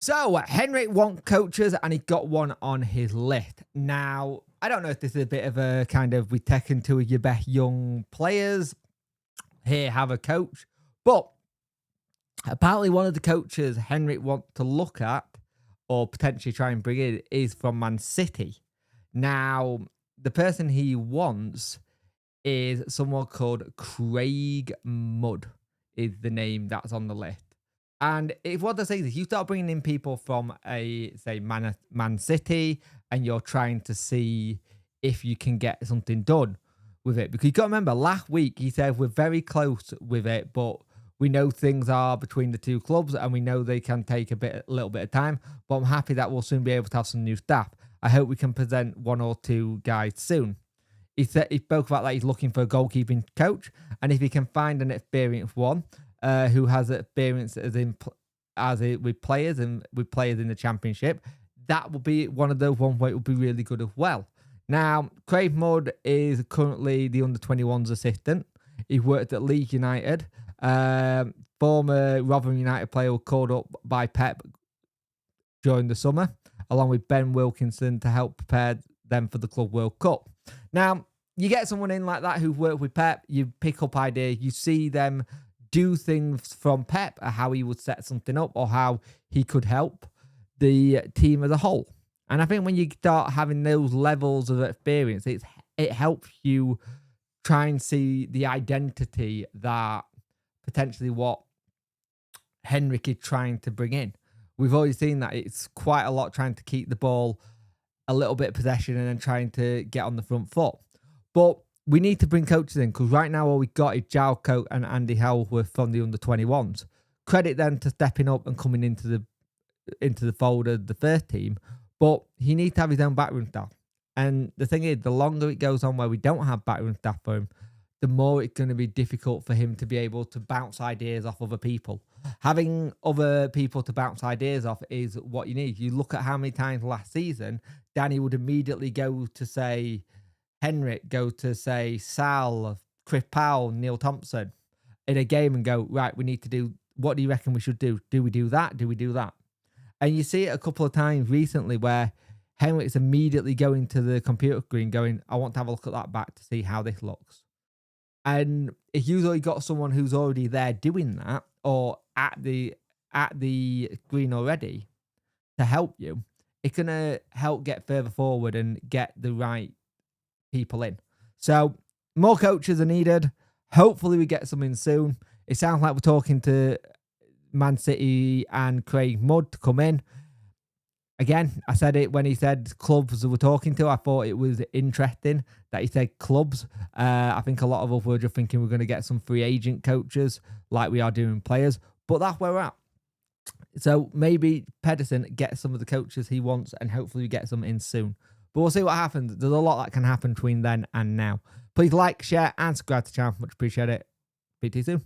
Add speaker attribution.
Speaker 1: So, Henrik wants coaches and he got one on his list. Now, I don't know if this is a bit of a kind of we take into your best young players. Here, have a coach. But apparently one of the coaches Henrik wants to look at or potentially try and bring in is from Man City. Now, the person he wants is someone called Craig Mudd is the name that's on the list. And if what they say is you start bringing in people from say Man City and you're trying to see if you can get something done with it. Because you got to remember, last week he said we're very close with it, but we know things are between the two clubs and we know they can take a little bit of time. But I'm happy that we'll soon be able to have some new staff. I hope we can present one or two guys soon. He spoke about that he's looking for a goalkeeping coach, and if he can find an experienced one who has experience with players and with players in the Championship, that will be one of those ones where it will be really good as well. Now, Craig Mudd is currently the under-21s assistant. He worked at Leeds United. Former Rotherham United player was called up by Pep during the summer, along with Ben Wilkinson to help prepare them for the Club World Cup. Now, you get someone in like that who've worked with Pep, you pick up ideas, you see them do things from Pep, or how he would set something up, or how he could help the team as a whole. And I think when you start having those levels of experience, it helps you try and see the identity that potentially what Henrik is trying to bring in. We've already seen that it's quite a lot trying to keep the ball a little bit of possession and then trying to get on the front foot. But we need to bring coaches in, because right now all we got is Jalko and Andy Hellworth from the under-21s. Credit them to stepping up and coming into the fold of the first team, but he needs to have his own backroom staff. And the thing is, the longer it goes on where we don't have backroom staff for him, the more it's going to be difficult for him to be able to bounce ideas off other people. Having other people to bounce ideas off is what you need. You look at how many times last season, Danny would immediately go to, say, Henrik, go to, say, Sal, Chris Powell, Neil Thompson in a game and go, right, we need to do, what do you reckon we should do? Do we do that? Do we do that? And you see it a couple of times recently where Henrik's immediately going to the computer screen going, I want to have a look at that back to see how this looks. And if you've already got someone who's already there doing that, or at the screen already to help you, it's going to help get further forward and get the right people in. So more coaches are needed. Hopefully we get some in soon. It sounds like we're talking to Man City and Craig Mudd to come in. Again, I said it when he said clubs that we're talking to. I thought it was interesting that he said clubs. I think a lot of us were just thinking we're going to get some free agent coaches like we are doing players. But that's where we're at. So maybe Pedersen gets some of the coaches he wants and hopefully we get some in soon. But we'll see what happens. There's a lot that can happen between then and now. Please like, share, and subscribe to the channel. Much appreciate it. Speak to you soon.